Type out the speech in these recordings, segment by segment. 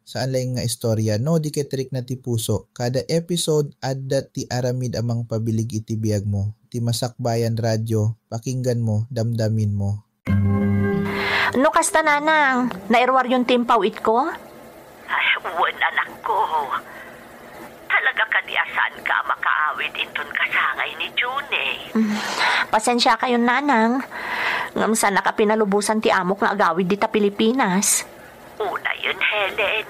Saan lang nga istorya no di ketrik na ti puso. Kada episode adda ti aramid amang pabilig iti biyag mo. Ti Masakbayan Radyo, pakinggan mo, damdamin mo. No kasta nanang, nairwar yung timpaw it ko? Ay, uwan anak ko. Talaga kaniasan ka makaawit inton kasangay ni June eh. Pasensya kayo nanang. Ngam sana ka pinalubusan ti amok nga agawid dita Pilipinas. Una yun, Helen.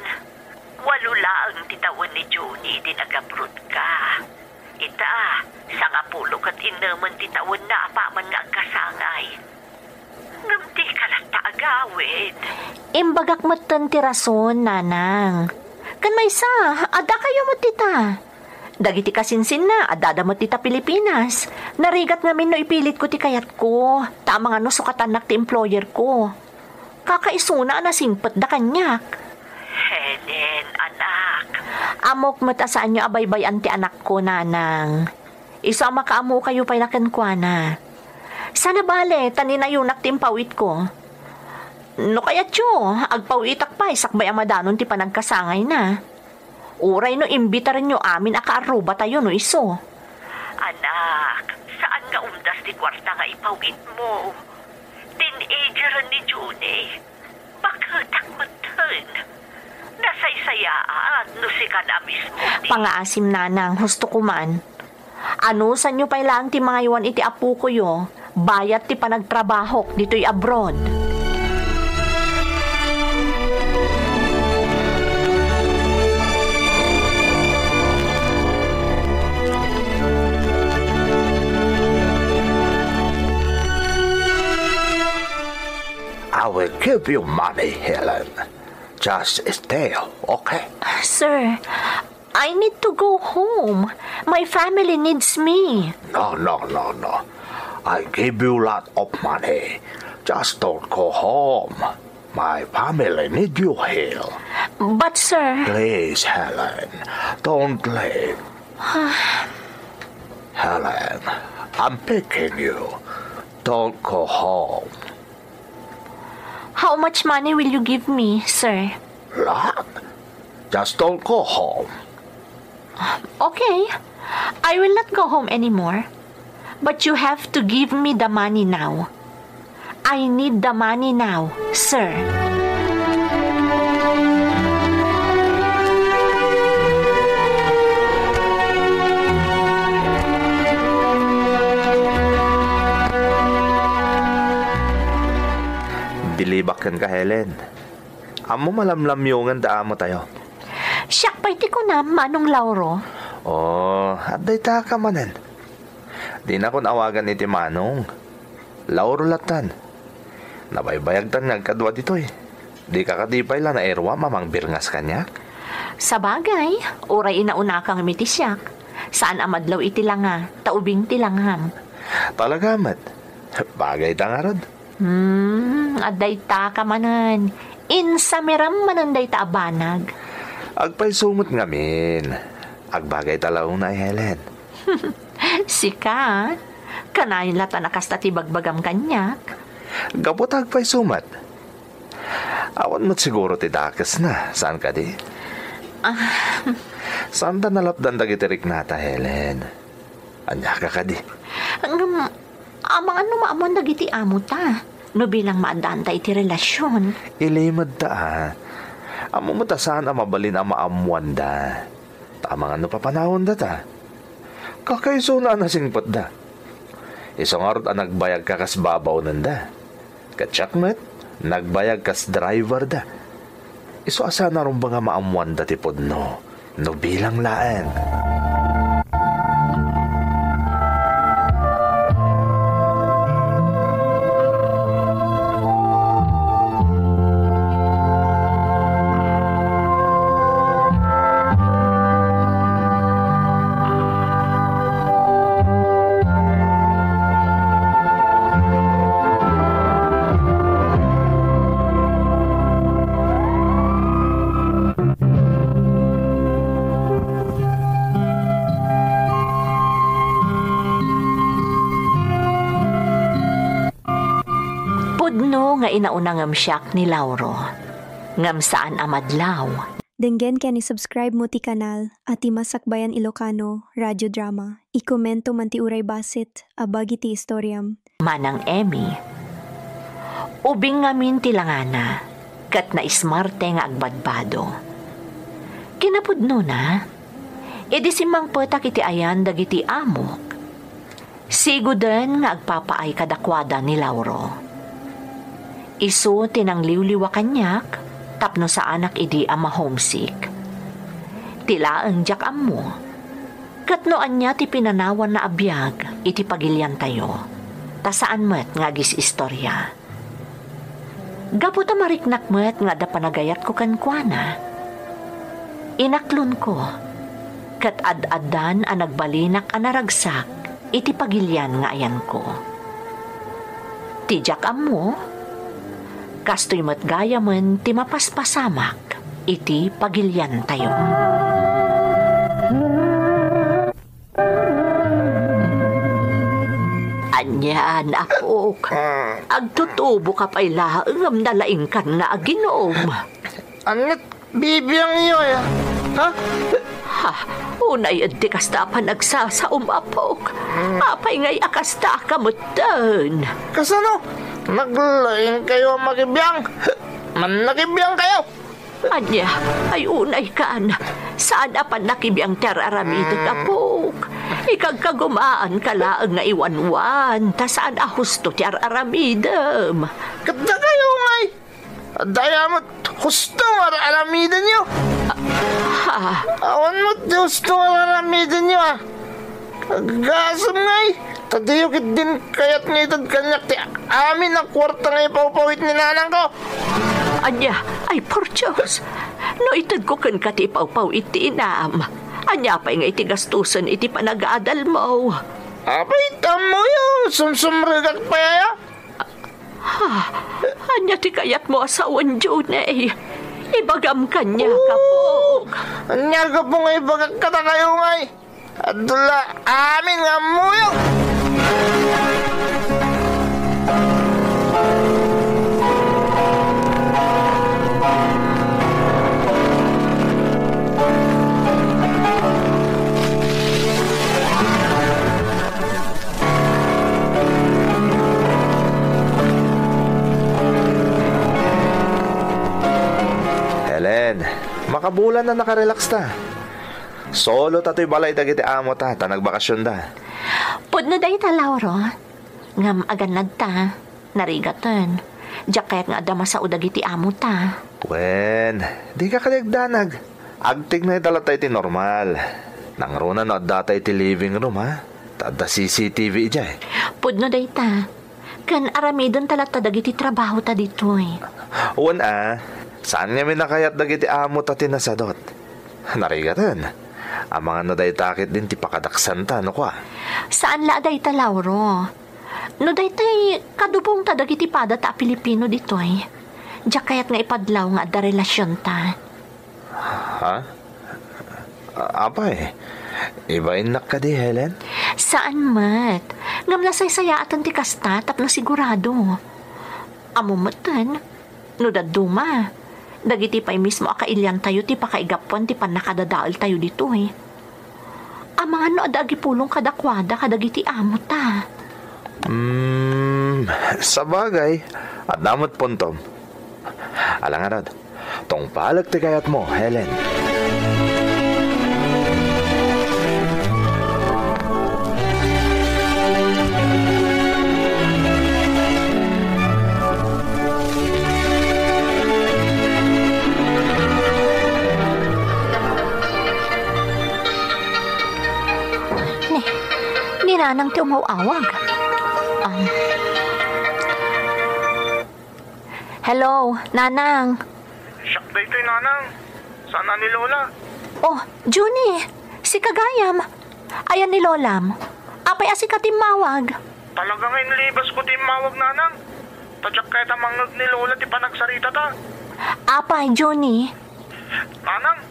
Walo lang titawan ni June din agabrod ka. Ita, sa nga pulo kat inaman titawan na apaman nga kasangay. Ngamti ka lang taagawid. Imbagak matan ti rason, nanang. Kan may sa, ada kayo mo tita. Dagiti kasinsin na, adada mo tita Pilipinas. Narigat ngamin no ipilit ko ti kayat ko. Tama nga no sukatanak ti employer ko. Kakaisuna na simpet da kanyak. Helen, anak. Amok matasaan nyo abaybayan ti anak ko, nanang. Isama ka amo kayo pa'y nakankwana. Sana bale, taninayunak ti impawit ko. No kaya tiyo, agpawitak pa, sakbay amadanon ti panagkasangay na. Uray no imbitaran nyo amin akaaruba tayo no iso. Anak, saan nga umdas ti kwarta nga ipawit mo? Teenager ni June. Bakit akmatan? Nasaysayaan no si ka na mismo. Pangaasim nanang, husto ko man. Ano sa nyo pa'y lang ti mga iwan iti apu ko yo, bayat ti panagtrabahok dito'y abroad. I will give you money, Helen. Just stay, okay? Sir, I need to go home. My family needs me. No. I give you lot of money. Just don't go home. My family need you here. But, sir... Please, Helen, don't leave. Helen, I'm begging you. Don't go home. How much money will you give me, sir? Lot. Just don't go home. Okay. I will not go home anymore. But you have to give me the money now. I need the money now, sir. Bilibakan ka, Helen. Amo malamlamyongan daamo tayo. Siyak pa iti ko na, Manong Lauro. Oh, aday ta ka manan. Di na kon awagan iti Manong. Lauro latan. Nabaybayagtan nga kadwa ditoy. Di ka kadipay la na erwa mamang birngas kanya. Sa bagay, oray inauna kang mitisyak. Saan amadlaw iti langa, taubing ti langham. Talaga mat. Bagay ta nga rod. Aday ta ka manan. Insamiram mananday ta abanag. Agpay sumot ngamin. Agbagay talaw na, Helen. Sika, kanayin lata nakasta ti bagbagam kanyak. Gapot agpay sumat. Awan mo't siguro ti dakas na. Saan ka di? Saan ta nalapdan dagitirik nata, Helen? Anya ka di? Amang ano maamon dagiti amo ta. No bilang maadanta iti relasyon. Ilimad ta Amo mo ta saan mabalin ang maamuan da. Tamang ano pa panahon da ta. Kakaiso na nasingpot da. Isang arot ang nagbayag ka kas babaw nanda. Katsyakmet, nagbayag kas driver da. Iso asa na rin ba nga maamuan da tipod no bilang laan. Pudno nga inaunangam siyak ni Lauro. Ngam saan amadlaw, Denggen ken i-subscribe mo ti kanal at ti Masakbayan Ilocano Radio Drama. I-komento man ti uray basit, abagi ti istoryam. Manang Emmy, ubing ngamin ti langana, kat na ismarte nga agbadbado. Kinapudno na, simang petak iti ayan dagiti amok. Sigudan nga agpapaay kadakwada ni Lauro. Isu tinangliwliwa kanyak, tapno sa anak idi ama homesick. Tilaan jak ammo, katnoan niya ti pinanawan na abiyag iti pagilyan tayo, tasaan met nga gis istorya. Gaputa mariknak met nga da panagayat ko kankwana. Inaklon ko, kat ad-adan ang nagbalinak ang naragsak iti pagilyan nga ayan ko. Tijak ammo, kastoy mat gaya man ti mapaspasamak iti pagilyan tayo. Anyan ako, agtutubo ka pa'y laang nalaing kan nga aginom. Anit, bibiyang iyo ha? Ha, unay adi kasta pa nagsasaum apok. Apay ngay akasta kamutan. Kasano? Naglaing kayo magibiyang. Man nagibiyang kayo. Anya, ay unay kan. Saan apan nakibiyang teraramidag apok? Ikagkagumaan ka laang nga iwanwan. Ta saan ahusto teraramidam? Kada kayo ngay. Daya mo't husto aramidan niyo. Ha? Awan mo't husto aramidan niyo Gasam ngay. Tadiyukit din kayat ngitad kanyak ti amin ang kwarta nga ipawpawit ni nanang ko. Anya, ay por Diyos. No itad ko kan ka ti ipawpawit ti inam. Anya pa'y nga iti gastusan iti panag-aadal mo. Apay tamo yun. Sumsumrigak pa yaya. Ha? Anya ti kayat mo asawan June eh. Ibagam kanya kapog. Anya ka po nga ibagak kata kayo ngay. Adula amin nga mo yun. Helen, makabulan na nakarelax ta. Solo tato'y balay dagiti amo ta, nagbakasyon da. Pudno day ta, Lauro. Ngam aganad ta, narigatan. Diyak kaya't nga adama sa udagiti amo ta. Wen, di ka kaligdanag. Agtig na itala tayo ti normal. Nangruna na datay ti living room ha. Tada CCTV ijay. Pudno day ta. Kan aramidon talata dagiti trabaho ta dito eh. Uwan saan nga minakayat dagiti amo ta tinasadot? Narigatan. Ang mga naday takit din ti pakadaksan ta, no kwa? Saan la day ta, Lauro? No day tay kadubong ta dagiti pada ta Pilipino dito eh. Diyak kaya't nga ipadlaw nga da relasyon ta. Ha? Apay, ibain na ka di, Helen? Saan mat? Ngam nasaysayatan ti kasta tapno sigurado. Amumatan, no daduma. Dagiti pa'y mismo akailyan tayo ti pakaigapon ti panakadadaal tayo dito eh. Ang mga no adagi pulong kadakwada kadagiti amo ta. Sa bagay, at damot puntom. Alangan tong palag ti kayat mo, Helen. Nanang ti umawawag. Hello, Nanang. Siyak day to'y nanang. Saan na ni Lola? Oh, Junie, si Kagayam. Ayan ni Lolam. Apay asi ka timawag. Talaga ngayon libas ko timawag nanang. Tadyak kahit ang mangag ni Lola ti panagsarita ta. Apay, Junie. Nanang,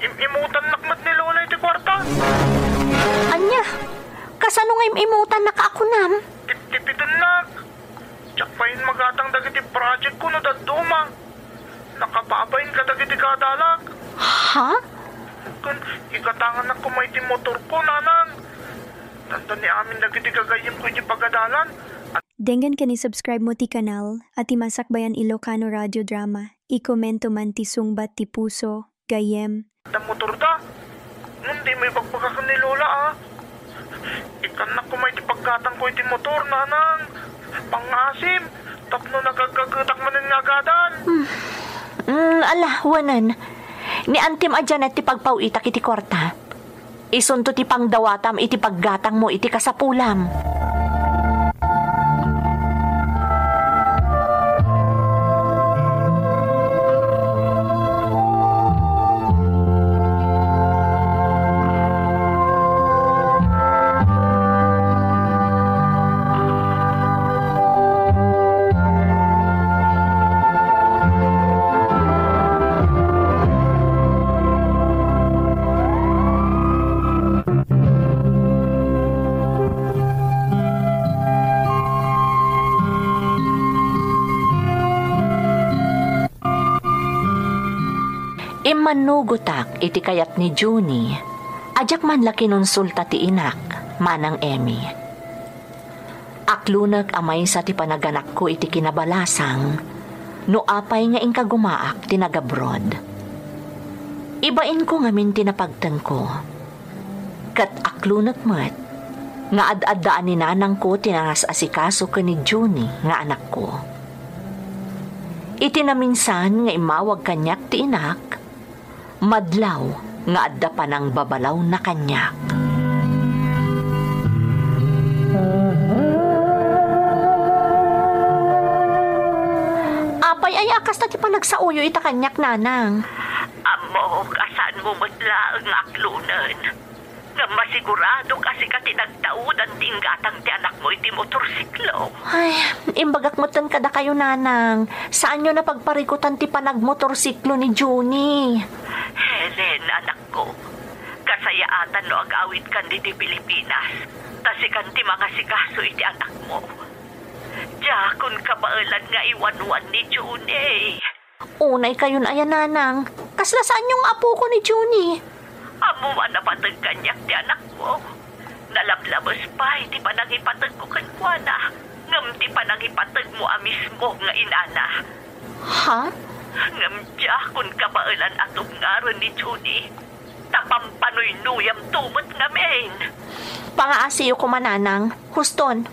imutan nakmat ni Lola iti kwarta. Anya, kasano nga imutan na kaakunam? Tipitan nak. Tsak pa yun magatang dagiti project ko no daduma. Nakapapain ka dagiti kadalak. Ha? Kan ikatangan na kumay ti motor ko, nanang. Tanda ni amin dagiti gagayim ko iti pagadalan. Denggan ka ni subscribe mo ti kanal at ti Masakbayan Ilocano Radio Drama. I-komento man ti sungbat ti puso, gayem. Da motor da. Hindi may pagpagakan ni Lola, ah. Ikan na kumay ti paggatang ko iti motor, nanang. Pangasim. Tapno nagagagatak man ng nagadan. Wanan. Ni Antim Janet ti pagpauitak iti kwarta. Isunto ti pangdawatam iti paggatang mo iti kasapulam. Manugutak iti kayat ni Juni, ajak man laki nunsulta ti inak, manang Emmy. Aklunag amay sa ti panaganak ko iti kinabalasang, no apay nga ingka gumaak ti nagabrod. Ibain ko ngamin tinapagtang ko. Kat aklunag mat, nga ad-addaan ni nanang ko tinangas asikaso ka ni Juni nga anak ko. Iti na minsan nga imawag kanyak ti inak, madlaw nga adda pa ng babalaw na kanyak. Apay ay akas na ti pa nagsauyo ita kanyak, nanang. Amo, kasaan mo matla ang aklunan. Nga masigurado kasi ka tinagtaudan tinggatang ti anak mo iti motorsiklo. Ay, imbagak mo tan kada kayo, nanang. Saan nyo na pagparikutan ti panagmotorsiklo ni Juni? Helen, anak ko. Kasayaatan no agawid kan di Pilipinas. Tasikan ti mga sikaso iti anak mo. Jakon kabaalan nga iwanwan ni Juni. Unay kayo na ayan, nanang. Kasla saan yung apo ko ni Juni? Amo man napatag kanyak ti anak mo. Nalablabas pa, iti panangipatag ko kankwana. Ngam ti panangipatag mo amismo nga inana. Ha? Ngam jakon kabaalan atong ngaron ni Juni. Tapampanoy nuyam tumot ngamin. Pangaasiyo ko, mananang. Huston,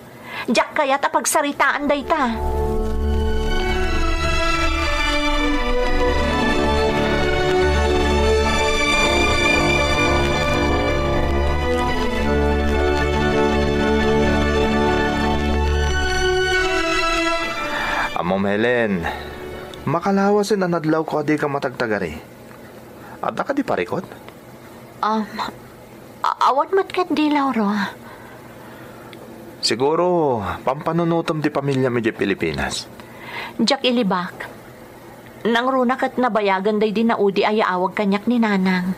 jak kaya tapagsaritaan day ta. Amom Helen, makalawasin ang nadlaw ko di ka matagtagari. At ka di parikot? Awat matkat di, Lauro. Siguro, pampanunutom di pamilya mo di Pilipinas. Jak ilibak. Nang runak at nabayagan day di naudi ay awag kanyak ni nanang.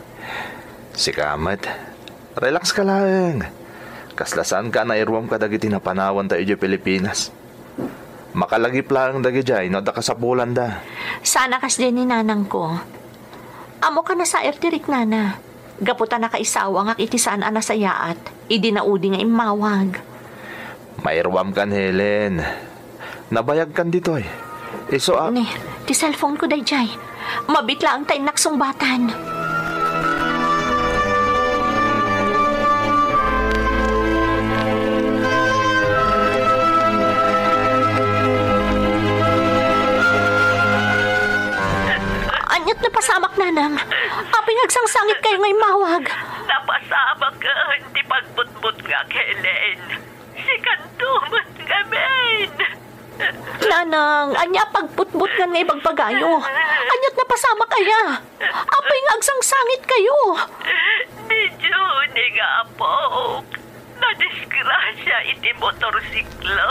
Si Kamat, relax ka lang. Kaslasan ka na irwam ka dagiti na panawan tayo di Pilipinas. Makalagip lang dagi jay, no da kasapulan da. Sana kas din ni nanang ko. Amo ka na sa ertirik, nana. Gaputan na kaisawang ak iti saan anasayaat. Idi naudi nga imawag. Mairwam kan, Helen. Nabayag kan dito eh. Iso Ni, ti cellphone ko day jay. Mabitla ang tayo naksungbatan. Anyat na pasamak, nanang. Apay nagsangsangit kayo nga'y mawag. Napasama ka, hindi pagbutbut nga, Helen. Si Kantumat nga, men. Nanang, anya pagputbut nga nga'y bagpagayo. Anyat na pasamak kaya. Apay nagsangsangit kayo. Di Juni nga, apok. Nadisgrasya iti motorsiklo.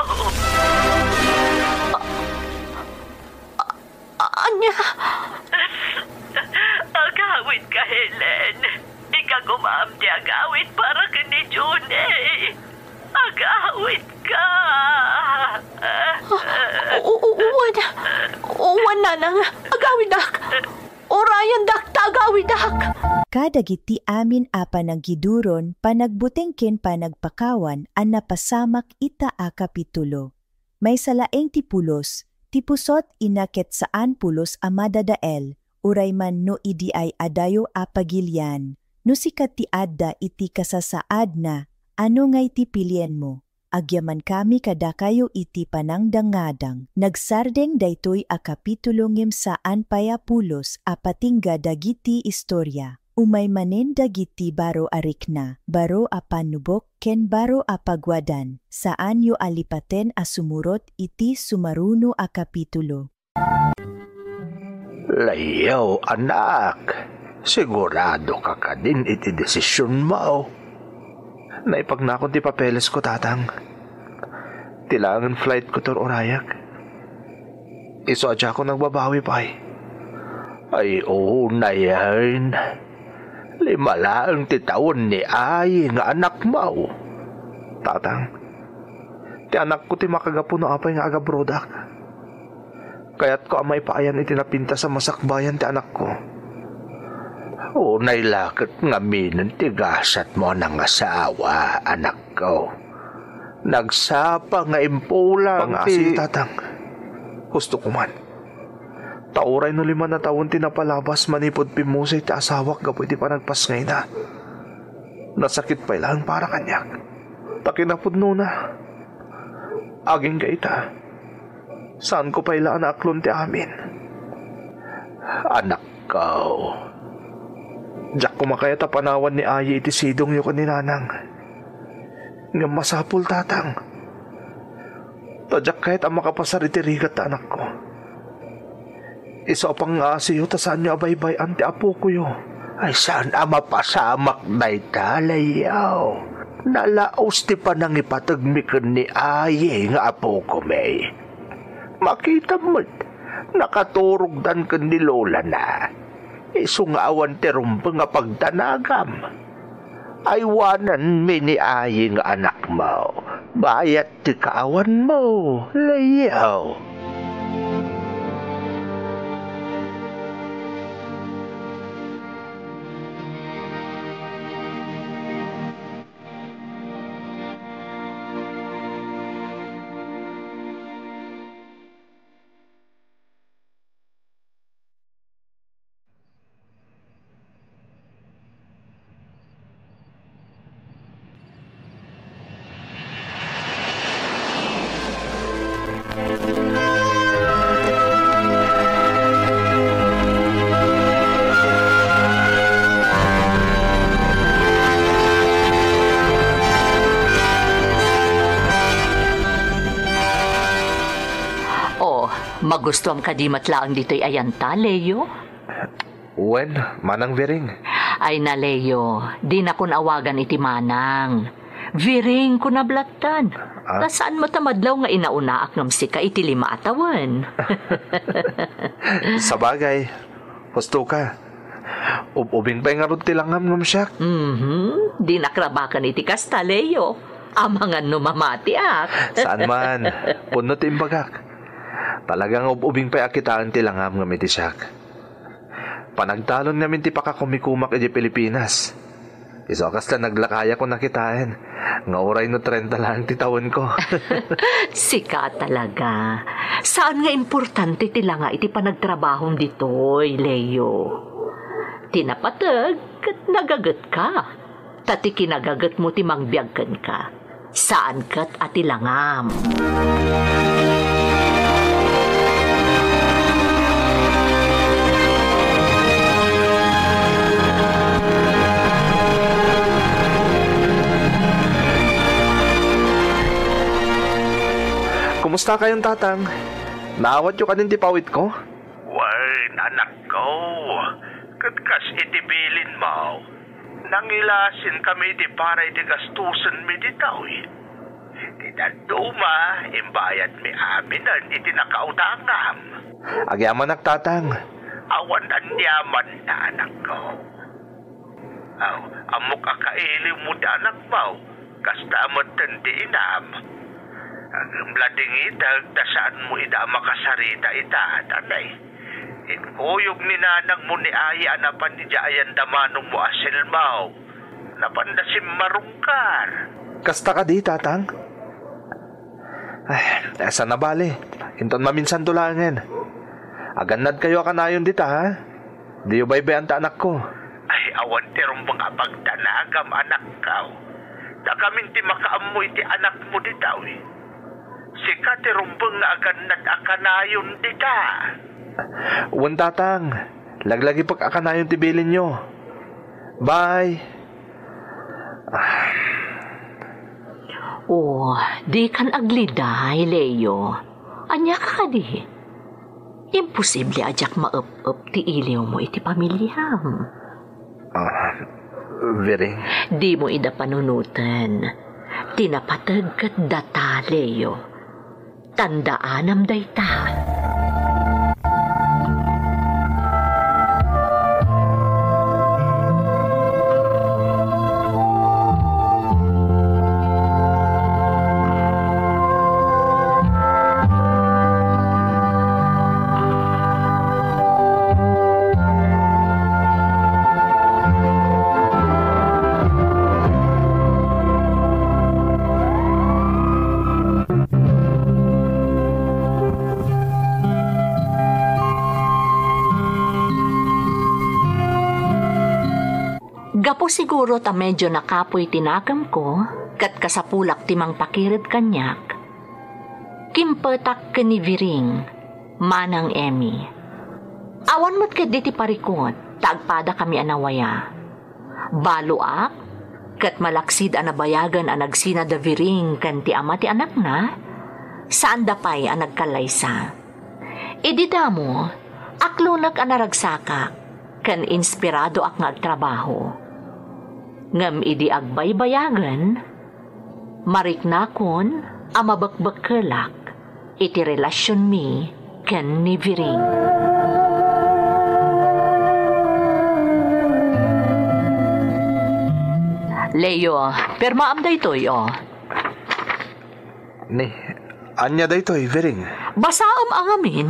Anya? Agawid ka, Helen. Ika gumamdi agawid para ka ni Juni. Agawid ka. Uwan, nanang. Agawid dak. Orayan dak, tagawid dak. Kadagiti amin a panaggiduron, panagbutengken panagpakawan, an napasamak ita a kapitulo. May salaeng tipulos, tipusot inaket saan pulos a madadael, uray man no idi ay adayo a pagilyan. No sikat ti adda iti kasasaad na, ano ngay ti pilien mo? Agyaman kami kada kayo iti panangdangadang. Nagsardeng daytoy a kapitulo ngem saan payapulos a patingga dagiti istorya. Umay manen dagiti baro arikna, baro a panubok ken baro a pagwadan, saan yo alipaten a sumurot iti sumaruno a kapitulo. Layaw, anak. Sigurado ka ka din iti desisyon mo. Naipagnakon ti papeles ko, tatang. Tilangan flight ko tor orayak. Iso adya ko nagbabawi pa eh. Ay, oo na yan. 5 lang ti taon ni ay nga anak mo. Tatang, ti anak ko ti makagapo no apay nga agabrodak. Kaya't ko amay paayan itinapinta sa masakbayan ti anak ko. Unay lakit nga minan ti gasat mo ng asawa, anak ko. Nagsapa nga impulang Pangasi, tatang. Gusto ko man. Tauray no 5 na taon tinapalabas manipod pimusay ti asawak gapo iti panagpas ngay na. Nasakit pa ilang para kanyak. Takinapod no na. Aging gaita. Saan ko pa ilaan na aklon ti amin? Anak ko. Diyak kumakaya tapanawan ni Ayi iti sidong yu kaninanang. Nga masapul, tatang. Tadyak kahit ang makapasar iti rigat ta anak ko. Isa pang asiyo ta saan niyo abaybay anti apo ko yo. Ay saan mapasamak na italayaw. Nalaos ti panangipatagmikan ni Ayi nga apo ko may. Makita mo, nakaturog dan kan ni Lola na. Isungawan ti rumpa nga pagtanagam. Aywanan mi ni Ayi nga anak mo. Bayat ti kaawan mo, layaw. Magustuhan ka di matlaang dito'y ayanta, Leo? Wen, manang viring. Ay na, Leo, di na kun awagan iti manang. Viring ko na blatan. Saan mo tamadlaw nga inaunaak ngam sika iti 5 atawan? Sabagay, husto ka. Ubing pa nga ron tilangam ngam siyak. Di nakrabakan iti kasta, Leo. Amangan no mamatiak. Saan man, puno ti imbagak. Talagang ubing pa akitaan ti langam ngam iti siyak. Panagtalon namin ti pakakumikumak iti Pilipinas. Iso kasta naglakaya ko nakitain. Nga oray no 30 lang ti taon ko. Sika talaga. Saan nga importante ti langa iti panagtrabahong ditoy, Leo? Tinapatag kat nagagat ka. Tati kinagagat mo ti mangbiyagkan ka. Saan kat ati langam? Kumusta kayong tatang? Naawat yung kanin ti pawit ko? Why, anak ko. Katkas itibilin mo. Nangilasin kami di para iti gastusan mi di tawi. Di daduma, imbayad mi aminan iti nakautangam. Agyaman tatang. Awan anyaman na anak ko. Amok akaili mo di anak mo. Kastamot tanti inam. Ang lading itag, tasaan mo ida makasarita ita, tanay. Inkuyog ni nanang mo ni Aya napan ni Jayan damanong mo asilmaw. Napandasim marungkar. Kasta ka di, tatang? Ay, asa na bali. Hinton maminsan tulangin. Aganad kayo kanayon dita, ha? Di yung baybayan ta anak ko. Ay, awan terong mga pagdanagam anak kao. Dakamin ti makaamoy ti anak mo ditaw eh. Sika terumbang nga aganad akanayon dita. Uwan tatang, laglagi pag akanayon tibilin nyo. Bye. Oh, di kan agliday, Leo. Anya ka di? Imposible ajak maup-up ti iliw mo iti pamilyam. Very. Di mo ida panunutan. Tinapatag kat data, Leo. Tandaanam dayta. Gapo siguro ta medyo nakapoy tinakam ko, kat kasapulak timang pakirid kanyak. Kimpetak ka ni Viring, manang Emmy. Awan mo't kat diti parikot, tagpada kami anawaya. Baluak, kat malaksid anabayagan anagsina da Viring kan ti ama ti anak na, saan dapay anagkalaysa. Idida mo, aklunak anaragsakak, kan inspirado ak nga agtrabaho. Ngam idi agbaybayagan, mariknakon amabakbakelak iti relasyon mi ken ni Viring. Leo, permaam da ito'y Ni, anya da ito'y, Viring? Basaam ang amin.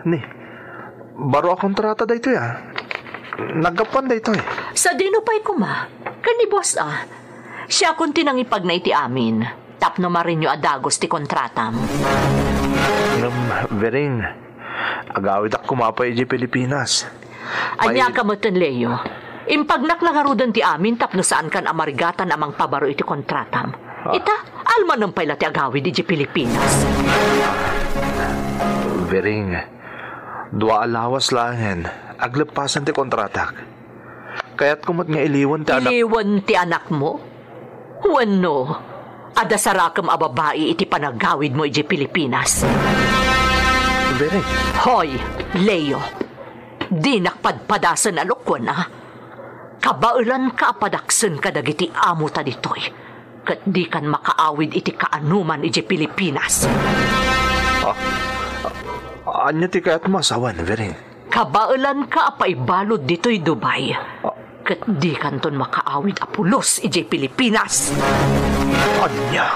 Ni, baro akong trata da ito ya. Nagapan da ito eh. Sa dinupay ko ma, kani boss siya kung tinangipag na iti amin. Tapno marinyo adagos ti kontratam. Vering, agawid ak kumapay di Pilipinas. Anya ka mo ten, Leo. Impagnak lang harudan ti amin tapno saan kan amarigatan amang pabaro iti kontratam. Ita, alman ng pala ti agawid di Pilipinas. Vering, dua alawas langen, aglepasan ti kontratak. Kaya't kumot nga iliwan ti anak... Iliwan ti anak mo? Wano, ada sarakam a babae iti panagawid mo iti Pilipinas. Vering. Hoy, Leo, di nakpadpadasan alukwan Kabaulan ka padaksen kadagiti amo ta ditoy. Kat di kan makaawid iti kaanuman iti Pilipinas. Anya ti kaya't masawan, Vering? Kabaulan ka apaibalod dito'y Dubai. Kat di kanton makaawid apulos iti Pilipinas. Anya?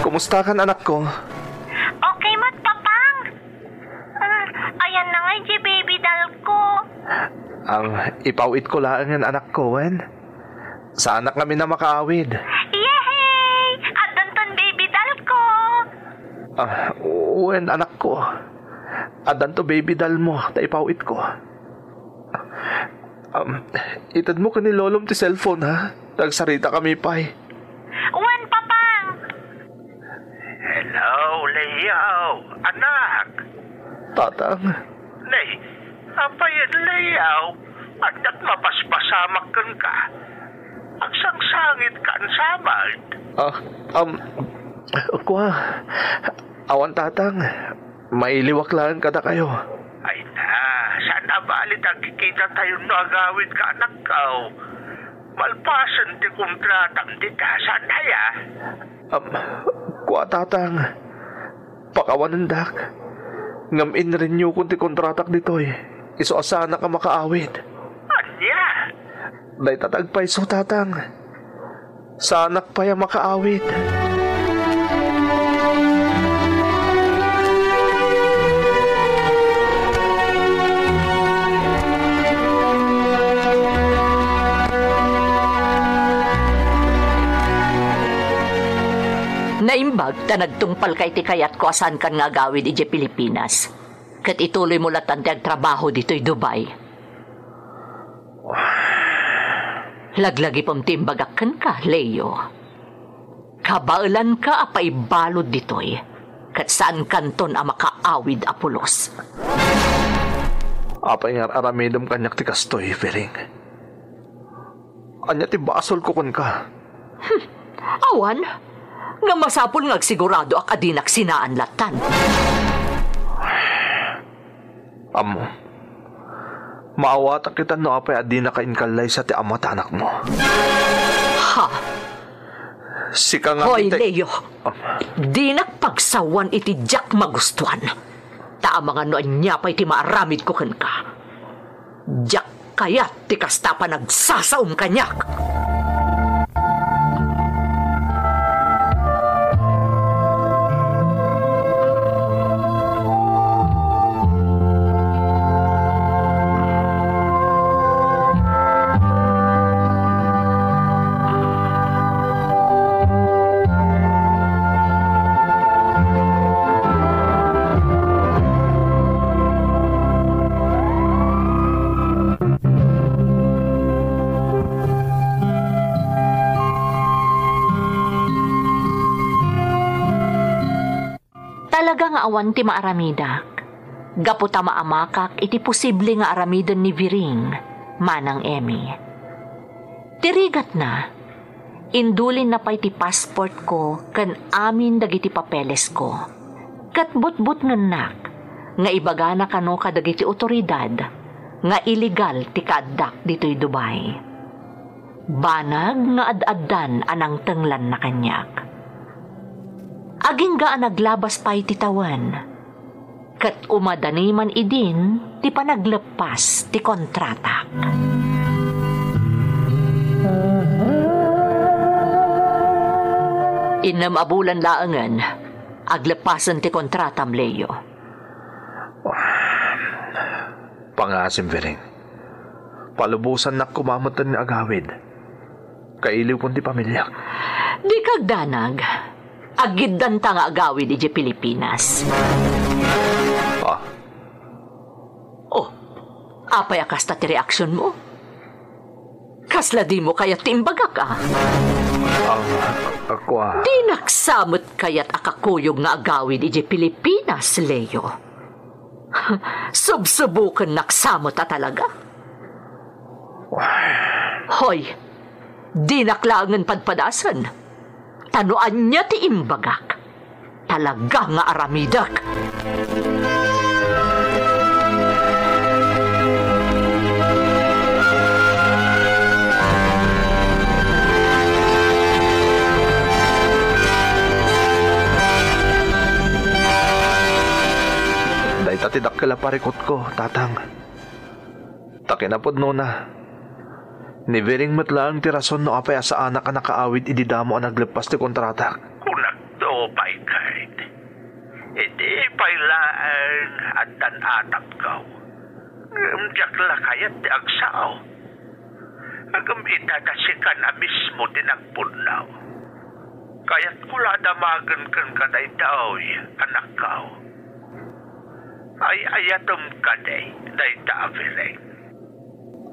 Kumusta kan anak ko? Okay, mat, papang. Ayan na nga yung baby doll ko. Ang ipawid ko lang yan anak ko, Wen. Sa anak kami na makaawid. Yehey! Adon ton baby doll ko. Wen, anak ko. Adan to baby doll mo, ta ipawid ko. Itad mo ka ni Lolom ti cellphone, ha? Tagsarita kami, pay. Wen, papang. Hello, Leo. Anak. Tatang. Nay, apayan Leo. Anak mapaspasamak kan ka. Agsangsangit ka ang samad. Kuha. Awan tatang. Mailiwak lang kada kayo. Ay na, sana balit ang kikita tayo no agawid ka anak ko. Malpasan ti kontratang dita, sana ya? Kuha tatang. Pakawanan dak. Ngam in-renew kung ti kontratak ditoy. Iso asana ka makaawid. Anya? Day tatagpay so tatang. Sanak pa yung makaawid. Naimbag ta nagtungpal kay ti kayat ko asan kan nga agawid ije Pilipinas. Kat ituloy mo latan ti agtrabaho dito'y Dubai. Laglagi pam timbagakan ka, Leo. Kabailan ka apay balod dito'y. Kat saan kanton a makaawid apulos. Apay nga aramidom kanyak ti kastoy, Bering. Anya ti basol ko kun ka. Awan, nga masapul nga sigurado ak adinak sinaan latan. Amo, maawata kita no apay adi na kainkalay sa ti ama anak mo. Ha? Sika nga Hoy, Leo. Di nakpagsawan iti Jack magustuhan. Tama nga noon niya pa'y ti maaramid ko kan ka. Jack kayat ti kasta pa nagsasaum kanyak. Talaga nga awan ti maaramidak. Gaputa maamakak iti posible nga aramidan ni Viring, manang Emmy. Tirigat na, indulin na pa'y ti passport ko kan amin dagiti papeles ko. Kat but-but nganak, nga ibaga na kano kadagiti otoridad, nga illegal ti kaaddak dito'y Dubai. Banag nga ad-addan anang tenglan na kanyak. Aging gaan naglabas pa'y titawan. Kat umadani man idin, ti panaglepas ti kontratak. Inam abulan laangan, aglepasan ti kontratam, Leo. Pangasim, Bering. Palubusan na kumamatan ni agawid. Kailiw kong ti pamilya. Di kagdanag. Agiddan ta nga agawid ije Pilipinas. Ah? Oh, apay akas ta ti reaksyon mo? Kasla di mo kayat timbagak Ako Di naksamot kayat akakuyog nga agawid ije Pilipinas, Leo. Subsubukan naksamot ta talaga. Hoy, di naklangan padpadasan. Tanuan niya ti imbagak. Talaga nga aramidak. Day tatidak kala parikot ko, tatang. Takinapod no na. Ni Bering matlaang ti rason no apay sa anak ka nakaawid ididamo ang naglepas ti kontrata. Kunak to, pa'y kahit. Hindi pa'y laang at tanatak kaw. Ngumjak la kayat ti agsaw. Agam itadasikan na mismo tinagpunaw. Kaya't kula damagan kan kaday daoy, anak kaw. Ay ayatom kaday, day taavireng.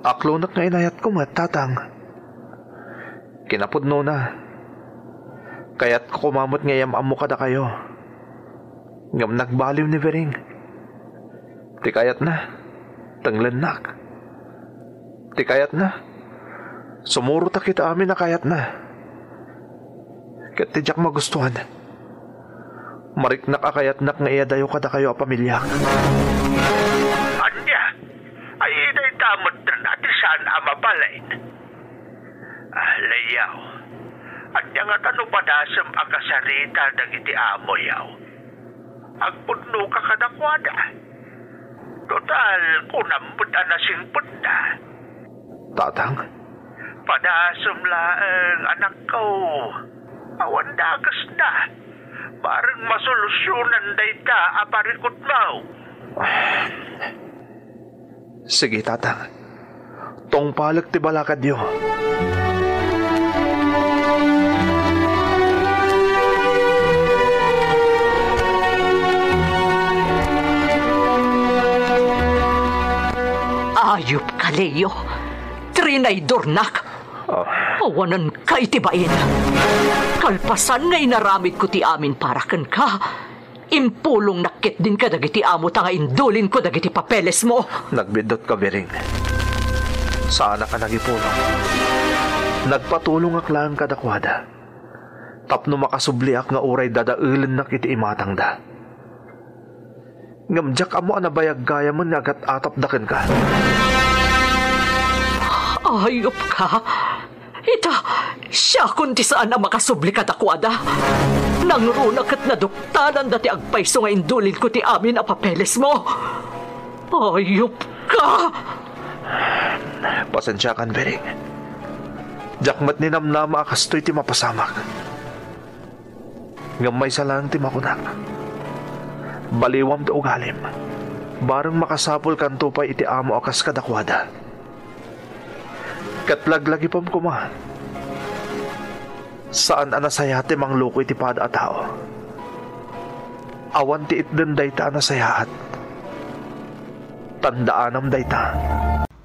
Aklonak nga inayat ko tatang. Kinapudno na. Kaya't ko kumamot ngayam amo kada kayo. Ngam nagbaliw ni Bering. Ti kayat na. Tanglanak. Ti kayat na. Sumuro ta kita amin na kayat na. Kat ti jak magustuhan. Mariknak akayatnak nga iyadayo kada kayo a pamilya. Anya, ay iday tamot na natin saan amabalain. Layaw, anya nga tanong padasam akasarita dagiti amo yaw. agpudno ka kadakwada. Total, kunambod na singpod na. Tatang? Padasam laang anak ko. Awan dagas na. Parang masolusyonan day ta aparikot mo. Sige, tatang. Tong palag ti balakad yo. Ayop ka, Leo. Trinaydor nak. Awanan ka itibain. Kalpasan ngay naramid ko ti amin para kan ka. Impulong nakit din ka dagiti amo ta nga indulin ko dagiti papeles mo. Nagbidot ka, Bering. Saan ka nagipulong? Nagpatulong ak lang kadakwada. Tapno makasubliak nga uray dadailan na kiti imatang da. Ngamjak amo anabayag gaya mo nga agat atap daken ka. Ayop ka. Ita, siya kunti saan na makasubli kadakwada. Nangrunak at naduktanan dati agpaiso nga indulin ko ti amin a papeles mo. Ayop ka. Pasensya kan, Bering. Jakmat ni namnama akastoy ti mapasamak. Ngamay sa lang ti makunak. Baliwam ti ugalim. Barang makasapol kan tupay iti amo akas kadakwada. Katlaglagi pam kuma. Saan anasayate mang luko iti pada a tao? Awan ti itden dayta anasayaat. Tandaanam dayta.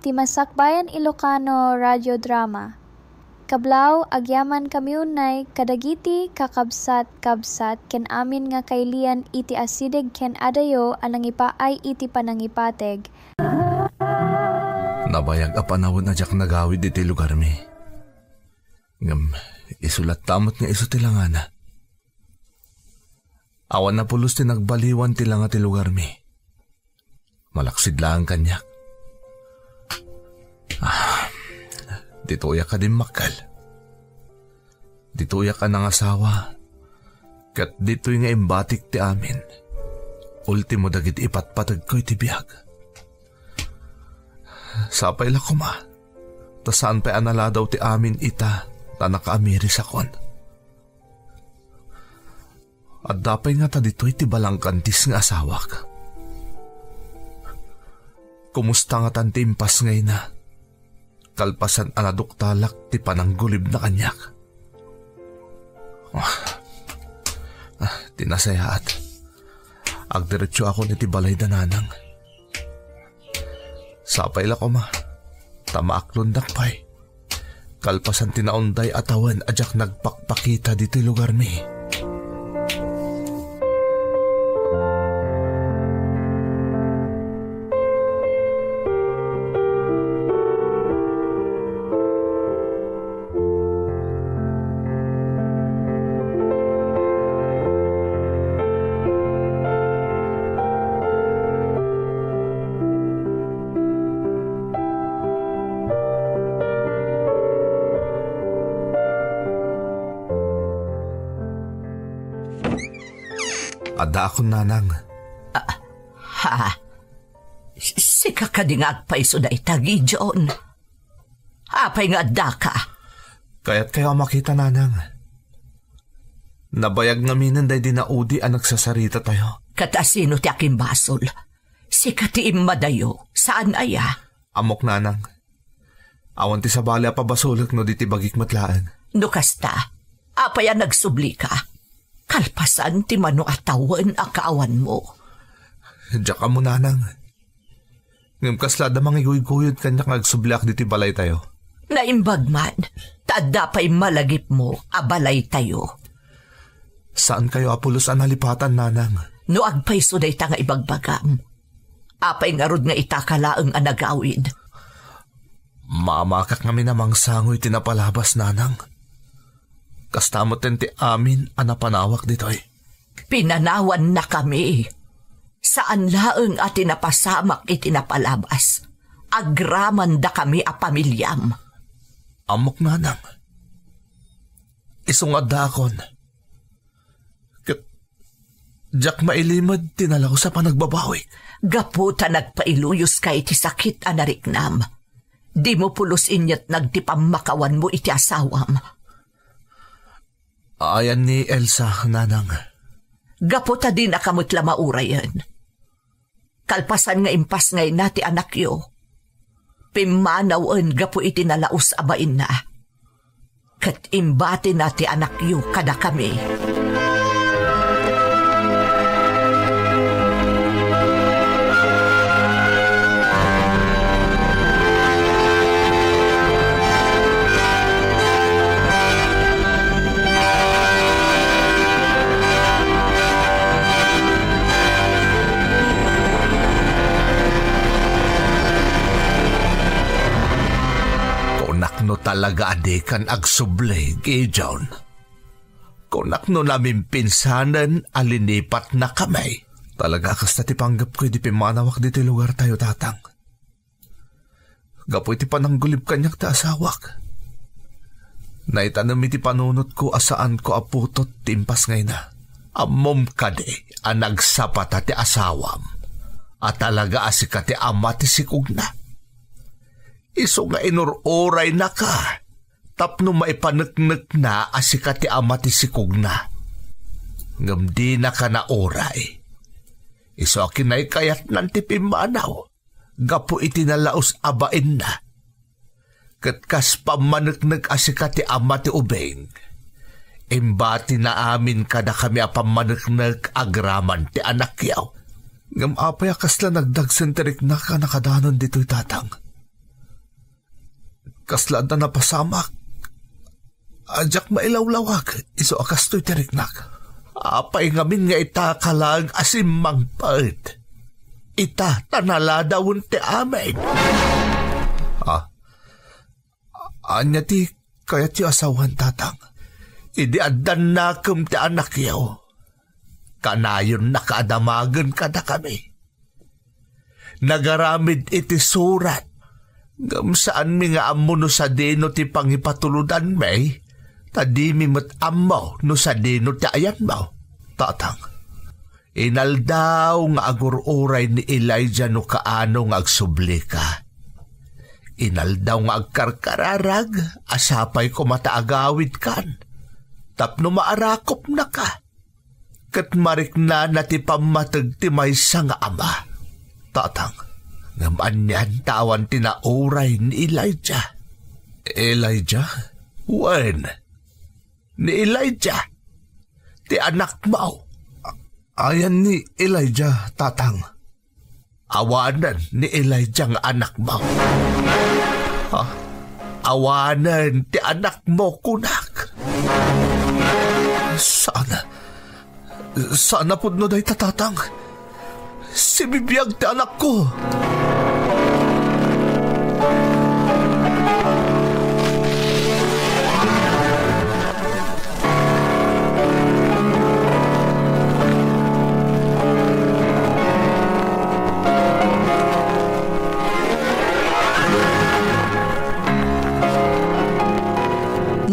Timasakbayan Ilocano Radio Drama. Kablaw, agyaman kami unay, kadagiti kakabsat-kabsat, ken amin nga kailian iti asideg ken adayo, anang ipaay iti panangipateg. Nabayag a panahon na jak nagawid iti lugar mi. Ngam, isulat tamot nga iso tilangana. Awan na pulos ti nagbaliwan tilanga ti lugar mi. Malaksid lang kanyak. Dito uyak ka din makal. Dito uyak ka ng asawa. Kat dito nga imbatik ti amin. Ultimo dagit ipatpatag ko iti biyag. Sapay la kuma. Ta saan pa anala daw ti amin ita ta nakaamiri sakon. At dapay nga ta dito iti balangkantis nga asawak. Kumusta nga tantimpas ngay na? Kalpasan anaduktalak ti pananggulib na kanyak. Tinasayaat. Agdiretso ako niti balay dananang. Sapay la ko ma. Tamaaklundak pa'y. Kalpasan tinaunday atawan ajak nagpakpakita dito lugar mi. Ada akong nanang. Sika ka di nga agpaiso na itagi, John. Apay nga ada ka. Kaya't kayo makita, nanang. Nabayag namin day dinaudi ang nagsasarita tayo. Katasino ti aking basol. Sika ti imadayo. Saan aya? Amok, nanang. Awan ti sabali pa basulok no di ti bagik matlaan. No kasta, apay ang nagsubli ka. Kalpasan ti mano atawan a kaawan mo. Diyak ka mo, nanang. Ngam kaslada mga iguygoyod kanyak nagsublak diti balay tayo. Naimbag man, tada pa'y malagip mo, abalay tayo. Saan kayo apulos ang halipatan, nanang? No agpay suday ta nga ibagbagam. Apay nga rod nga itakalaang anagawid. Mamakak kami namang sangoy tinapalabas, nanang. Kastamot ti amin anapanawak ditoy. Pinanawan na kami. Saan laeng at tinapasamak itinapalabas. Agraman da kami a pamilyam. Amok, nanang. Isungad da akon. Jack mailimad tinala ko sa panagbabawi. Gaputa nagpailuyos ka iti sakit anariknam. Di mo pulos inyat nagtipam makawan mo iti asawam. Ayan ni Elsa, nanang. Gaputa din akamutla maurayan. Kalpasan nga impas ngay nati anak yo. Pimanawan gapu iti nalaus abain na. Kat imbati nati anak yo kada kami. No talaga adikan agsublay, Gijon. Kunak no namin pinsanan alinipat na kamay. Talaga kas natipanggap ko di pimanawak dito lugar tayo, tatang. Gapo iti pananggulib kanyak ta asawak. Naitanam iti panunot ko asaan ko aputot timpas ngay na. Amom kade ang nagsapat ati asawam. At talaga asikati amati sikug na. Iso nga inuroray na ka. Tapno maipaneknek na asikati amati sikug na. Ngamdi na ka na oray. Iso akinay kayat nanti pimanaw. Gapo itinalaos abain na. Katkas pamaneknek asikati amati ubeng. Imbati na amin kada kami apamaneknek agraman ti anak yaw. Ngam apay kasla nagdagsenterik na ka nakadanon dito'y tatang. Kasla na napasamak. Ajak mailawlawag. Iso akas to'y teriknak. Apay ngamin nga itakalag asimang paet. Ita tanaladawon ti amin. Anya ti kaya ti asawan, tatang. Idi adan nakem ti anak yaw. Kanayon nakaadamagan kada kami. Nagaramid iti surat. Ngam saan mi nga amo no sa dino ti pangipatuludan may, tadi mi mat amaw no sa dino ti ayan mo. Tatang, inaldaw nga agururay ni Elijah no kaano nga agsubli ka. Inaldaw nga agkarkararag, asapay ko mataagawid kan. Tapno maarakop na ka. Kat marik na ti pamatag ti maysa nga ama. Tatang, ngaman yan tawan tinauray ni Elijah. Elijah? Wen? Ni Elijah. Ti anak mo. Ayan ni Elijah, tatang. Awanan ni Elijah nga anak mo. Awanan ti anak mo, kunak. Sana po no day tatatang. Si bibiyag ti anak ko.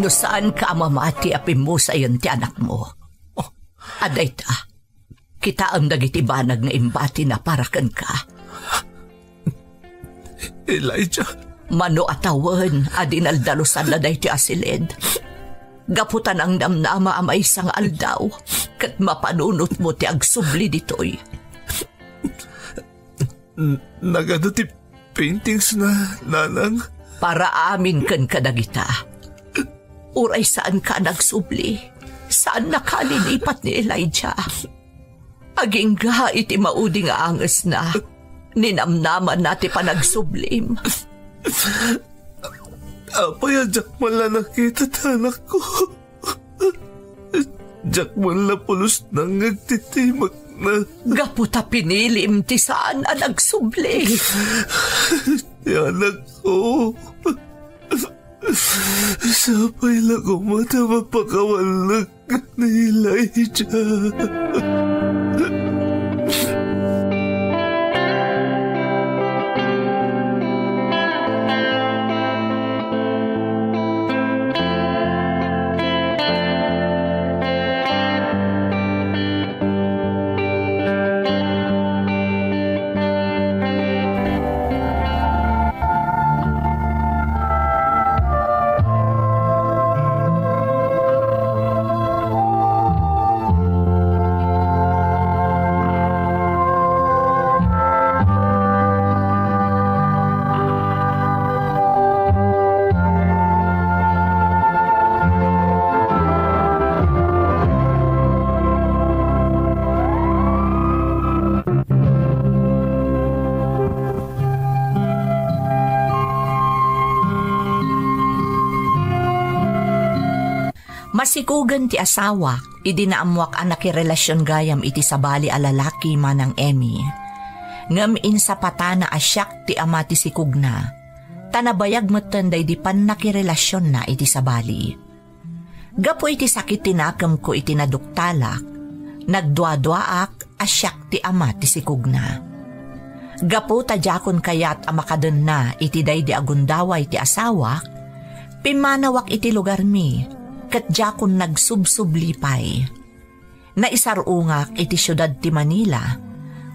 No saan ka mamati apin mo sa iyon ti anak mo? Aday ta. Kita ang nagitibanag nga imbati na parakan ka. Elijah? Mano atawan, adinaldalusan na day ti asilid. Gaputan ang namnama amay isang aldaw, kat mapanunot mo ti agsubli ditoy. Nagado ti paintings na, nanang? Para amin kan kadagita. Uray saan ka nagsubli? Saan nakalilipat ni Elijah? Aging ga iti maudi nga anges na. Ninamnaman nati panagsublim. Apay, Jack man la nakita tanak ko. Jack man la pulos nang nagtitimak na. Gaputa pinilim ti saan ang nagsubli. Yanak ko. Sapay lang umata mapakawalag ni Elijah. Masikugan ti asawa, idinaamuak anak relasyon gayam iti sabali a lalaki manang Emmy. Ngam insapata na asyak ti ama ti sikugna, tanabayag matanday di pan nakirelasyon na iti sabali. Gapo iti sakit tinakam ko iti naduktalak, nagdwa-dwaak asyak ti ama ti sikugna. Gapo tadyakon kayat amakaden na iti day di agundaway ti asawa, pimanawak iti lugar mi, kat dyakon nagsubsublipay. Naisarungak iti syudad ti Manila,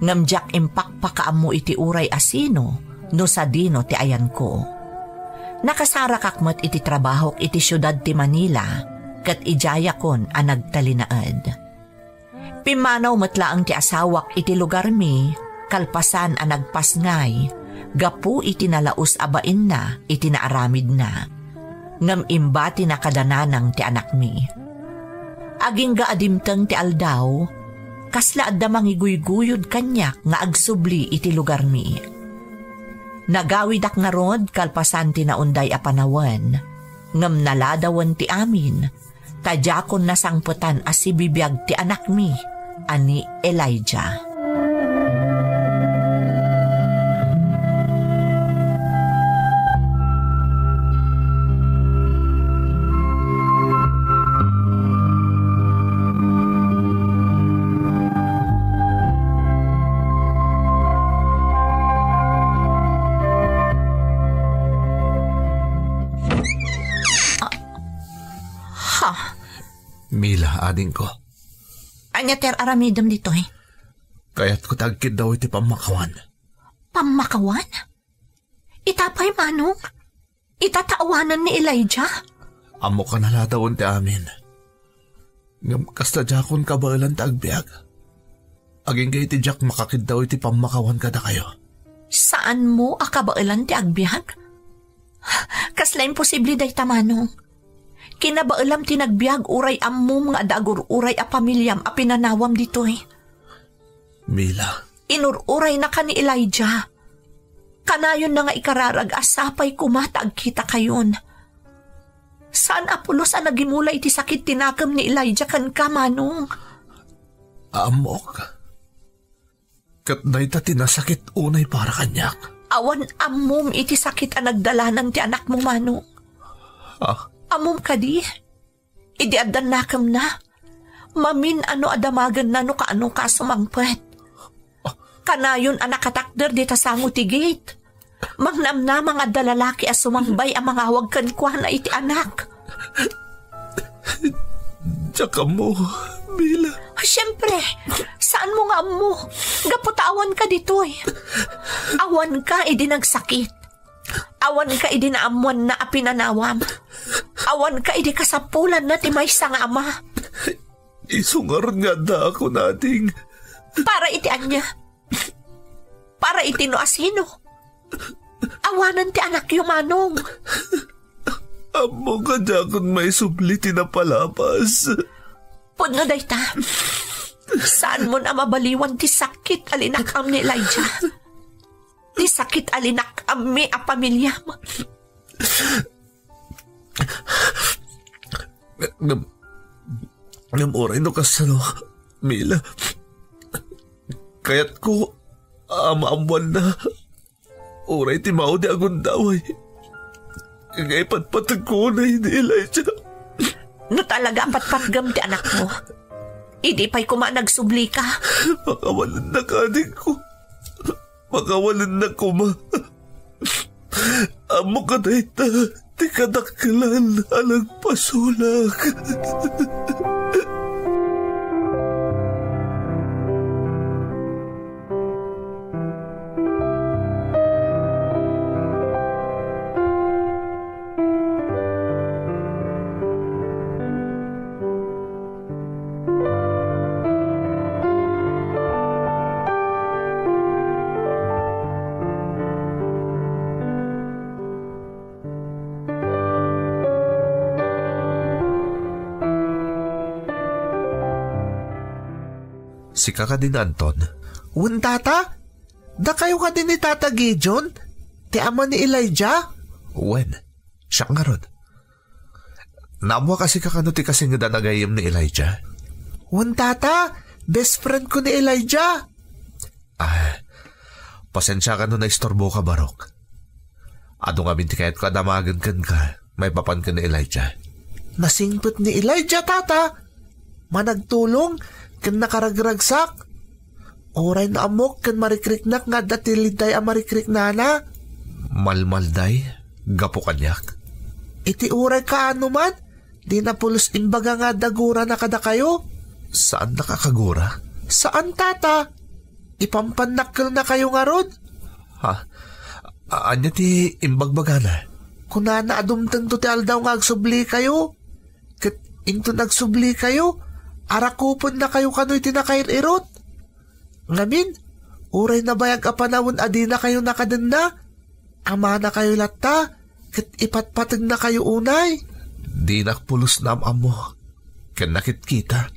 ngamjak impakpakaammo iti uray asino, no sa dino ti ayan ko. Nakasarakakmat iti trabahok iti syudad ti Manila, kat ijaya kon ang nagtalinaad. Pimanaw matlaang ti asawak iti lugar mi, kalpasan ang nagpasngay, gapu iti nalaos abain na, iti naaramid na. Ngam imbati na kadananang ti anak mi. Aging gaadimtang ti aldaw, kasla adda mangiguyguyod kanyak nga agsubli iti lugar mi. Nagawidak nga rod kalpasan ti naunday a panawan, ngam naladawan ti amin, tadyakon nasangputan as sibibiyag ti anak mi, ani Elijah. Mila, ading ko. Anya ter aramidam dito eh. Kaya't ko tagkid daw iti pamakawan. Pamakawan? Itapay manong? Itataawanan ni Elijah? Amo ka nalatawon ti amin. Ngam kasta jakon kabalan tagbiag. Aging kay ti jak makakid daw iti pamakawan kada kayo. Saan mo akabailan ti agbiag? Kasla imposible day tamanong. Kinabailam tinagbiag uray ammum nga dagur uray a pamilyam a pinanawam dito eh. Mila. Inururay na ka ni Elijah. Kanayon na nga ikararag asapay kumatag kita kayon. Saan apulos ang nagimula iti sakit tinakam ni Elijah kan ka manong? Amok. Kat day ta tinasakit unay para kanyak. Awan ammum iti sakit ang nagdalanan ti anak mo manong. Amom ka di? Idi adan nakam na. Mamin ano adamagan na no kaano ka sumangpet. Kanayon ang nakatakder di tasango ti gate. Mangnamna mga dalalaki as sumangbay ang mga hawag kankwa na iti anak. Tsaka mo, Mila. Siyempre, saan mo nga mo? Gaputawan ka dito eh. Awan ka idi nagsakit. Awan ka idi naamuan na apinanawam. Awan ka idi kasapulan na ti may sang ama. Isungar nga da ako nating. Para iti anya. Para iti no asino. Awanan ti anak yung manong. Amo ka dyan may subliti na palapas. Puno day ta. Saan mo na mabaliwan ti sakit alinakam ni Elijah? Ti sakit alinakam mi a pamilya mo. Ngam oray no kasano, Mila. Kaya't ko amaamuan na oray ti mao di agundaway. Ngay patpatag ko na hindi Elijah. No talaga patpatgam ti anak mo. Idi pa'y kuma nagsubli ka. Makawalan na kaning ko. Makawalan na kuma. Amo ka na ita. Di kadaklan alang pasulak. Si kaka din Anton. Un tata? Da kayo ka din ni Tata Gideon? Ti ama ni Elijah? Wen, siya nga rod. Naamwa kasi kakano ti kasi nga danagayam ni Elijah? Wan tata, best friend ko ni Elijah. Pasensya ka no na istorbo ka, Barok. Ado nga binti kaya't ka damagan kan ka, may papan ka ni Elijah. Nasingpot ni Elijah, tata. Managtulong, kan nakaragragsak. Oray na amok, kan marikriknak nga datiliday ang marikrik nana. Malmalday, gapo kanyak. Iti oray ka ano man, di na pulos imbaga nga dagura na kada kayo. Saan nakakagura? Saan, tata? Ipampanakkel na kayo nga rod. Anya ti imbagbagana? Kunana adumtang to ti aldaw nga agsubli kayo. Kat into nagsubli kayo, arakupon na kayo kano'y tinakairot. Ngamin, uray na bayag apanawon adi na kayo nakadanda. Ama na kayo lata, kat ipatpatag na kayo unay. Di nakpulos na amo, kan nakit kita.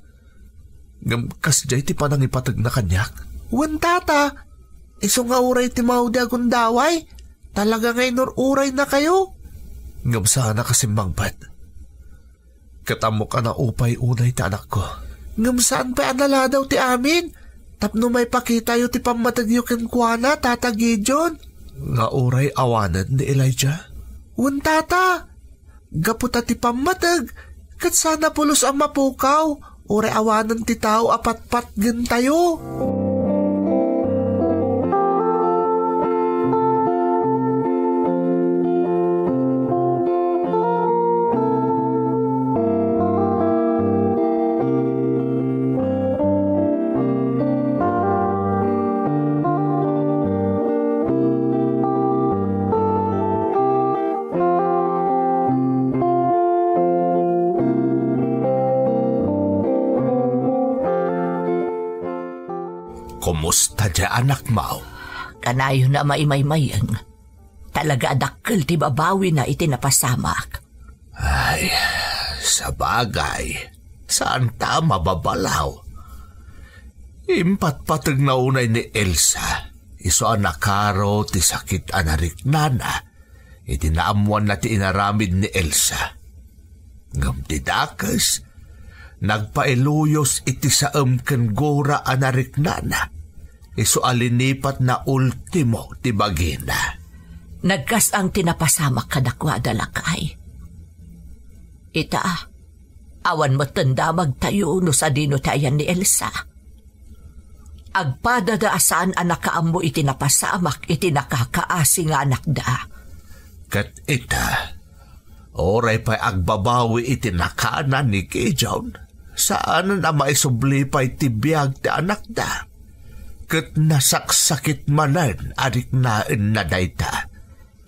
Ngam jay ti panang ipatag na kanyak. Wan tata, iso nga uray ti maudi agon daway, talaga ngayon uray na kayo. Ngam sana kasi mangbat. Katamo ka na upay unay ti anak ko. Ngam saan pa anala daw ti amin? Tapno may pakita yu ti pamatagyo ken kuana, tata Gideon. Nga uray awanan ni Elijah? Wan tata, gaputa ti pamatag, kat sana pulos ang mapukaw, uray awanan ti tao apat-pat gen tayo. Kumusta dya anak mo? Kanayo na maimay-mayang. Talaga adakkel ti babawi na itinapasamak. Ay, sa bagay, saan ta mababalaw? Impatpatag na unay ni Elsa, iso anakaro ti sakit anarik nana, itinaamuan na ti inaramid ni Elsa. Ngam ti dakas, nagpailuyos iti saem ken gora anarik nana, iso alinipat na ultimo ti bagina. Nagkas ang tinapasamak kadakwa dalakay. Ita, awan mo tanda magtayo no sa dinutayan ni Elsa. Agpadadaasan anak kaammo itinapasamak itinakakaasi nga anak da. Kat ita, oray pa'y agbabawi itinakana ni Gideon, saan na maisubli pa'y tibiyag ti anak da. Kat nasaksakit manan adik nain na dayta.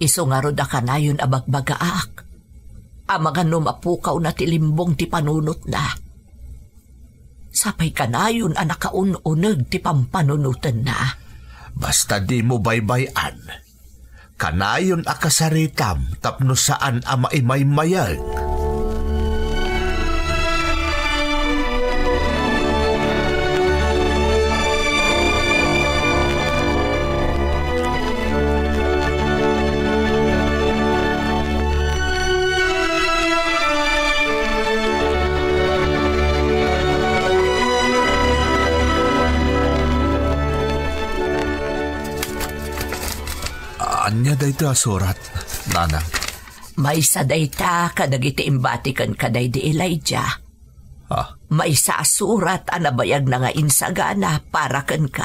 Iso nga roda kanayon abagbagaak. Ang mga numapukaw na tilimbong ti panunot na. Sapay kanayon anak kaununag ti pampanunutan na. Basta di mo baybayan. Kanayon akasaritam tapno saan ama imay-mayag. Anya dayto asurat, nanang? May sa dayta kadagiti imbatikan kaday di Elijah. May sa asurat anabayag na nga insagana para ken ka.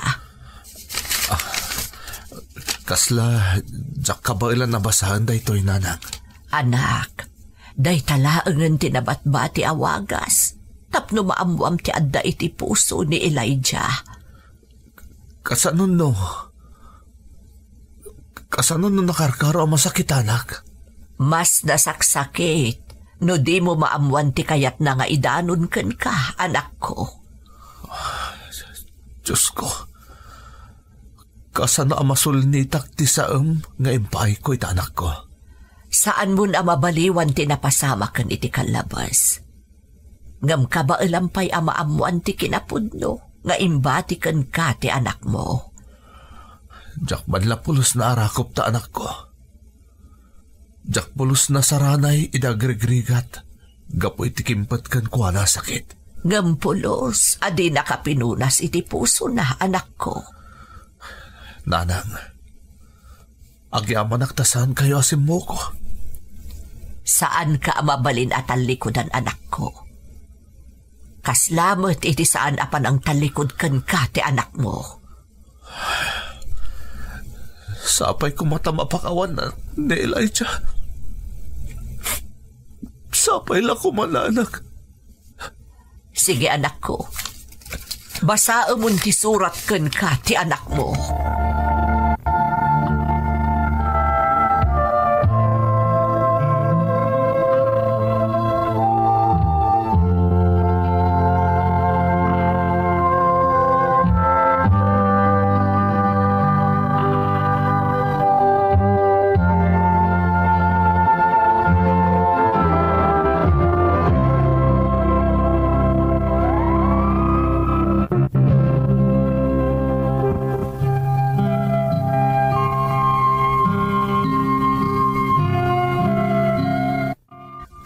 Kasla, jak ka ba ilan nabasahan daytoy, nanang? Anak, day talaangan tinabatbati awagas. Tapno maamuam ti adda iti puso ni Elijah. Kasanon no? Kasano no nakarkaro ang masakit, anak? Mas nasaksakit, no di mo maamuan ti kayat na nga idanon ken ka, anak ko. Diyos ko, kasano ang masulnitak ti saem nga impay ko ita, anak ko? Saan mo na mabaliwan ti napasama ken iti kalabas? Ngam ka ba ilampay ang maamuan ti kinapudno, nga imbati ken ka ti anak mo? Jak madla pulos na arakop ta anak ko. Jak pulos na saranay idagregrigat. Gapoy tikimpat kan kuha na sakit. Ngampulos, adi nakapinunas iti puso na, anak ko. Nanang, agyaman naktasan kayo asim mo ko. Saan ka mabalin at talikodan, anak ko? Kaslamat iti saan apan ang talikod kan ka ti anak mo. Sapay ko mata mapakawan na ni Elijah. Sapay lang ko malanak. Sige, anak ko. Basaan mo ti surat kan ka ti anak mo.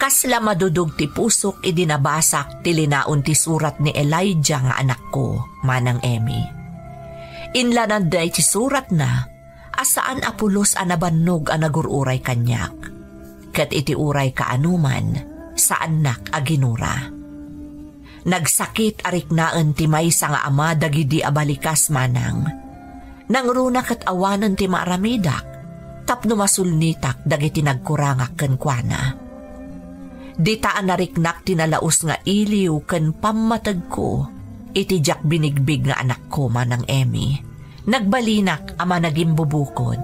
Kasla madudog ti pusok idinabasak ti linaon ti surat ni Elijah nga anak ko, manang Emmy. Inlanan day ti surat na, asaan apulos anabannog a nagururay kanyak. Kat iti uray kaanuman, sa anak a ginura. Nagsakit ariknaan ti maysa nga ama dagidi abalikas manang. Nangruna kat awanan ti maaramidak, tapno masulnitak dagiti nagkurangak kenkwana. Ditaan nariknak tinalaos nga iliw ken pammatag ko, iti jak binigbig nga anak ko manang Emmy. Nagbalinak ama naging bubukod.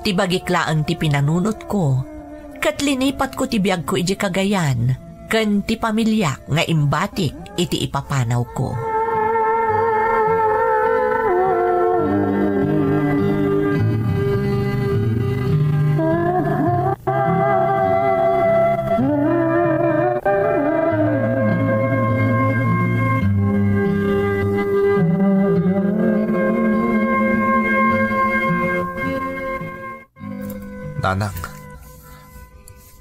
Tibagiklaan ti pinanunot ko, kat linipat ko ti biyag ko iti Cagayan, ken ti pamilyak nga imbatik iti ipapanaw ko. Nanang,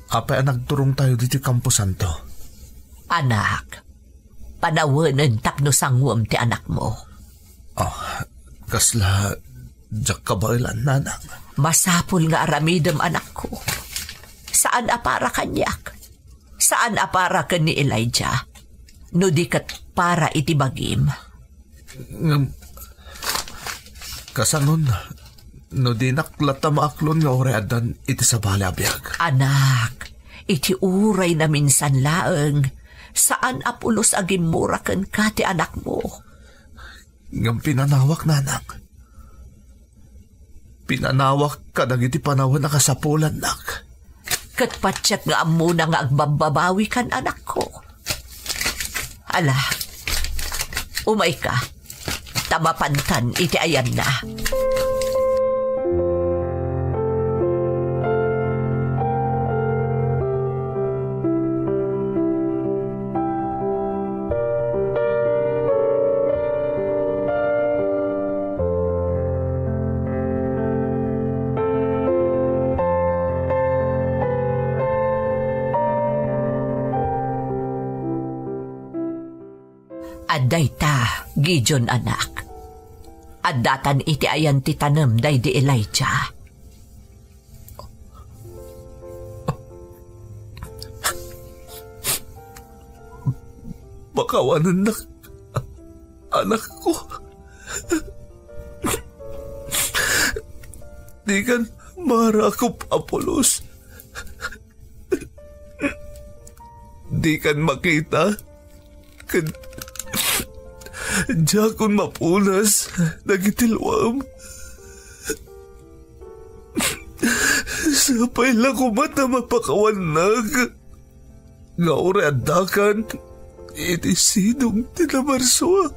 apay nagturong tayo dito Campo Santo. Anak, panawanan tapno sangwam ti anak mo. Oh, kasla, jak kabailan, nanang. Masapul nga aramidam anak ko. Saan apara kanyak? Saan apara ka ni Elijah? No di kat para itibagim. Kasanon, no di naklata maaklon nga oreadan iti sa balabiyag. Anak, iti uray na minsan laeng, saan apulos agim murakan ka ti anak mo? Ngam pinanawak, nanang. Pinanawak ka iti panawan na kasapulan, nak. Katpatsyak nga amuna nga agbababawi kan anak ko. Ala, umay ka. Tamapantan iti ayan na. Aday ta, Gideon anak. Addatan iti ayan ti tanem day di Elijah. Bakawanan na anak ko. Di kan marakop Apolos. Di kan makita. Kan Jakon mapunas, nagitilwam. Sapay lang ko mata mapakawanag. Nga oreadakan, iti sinong tinamarso.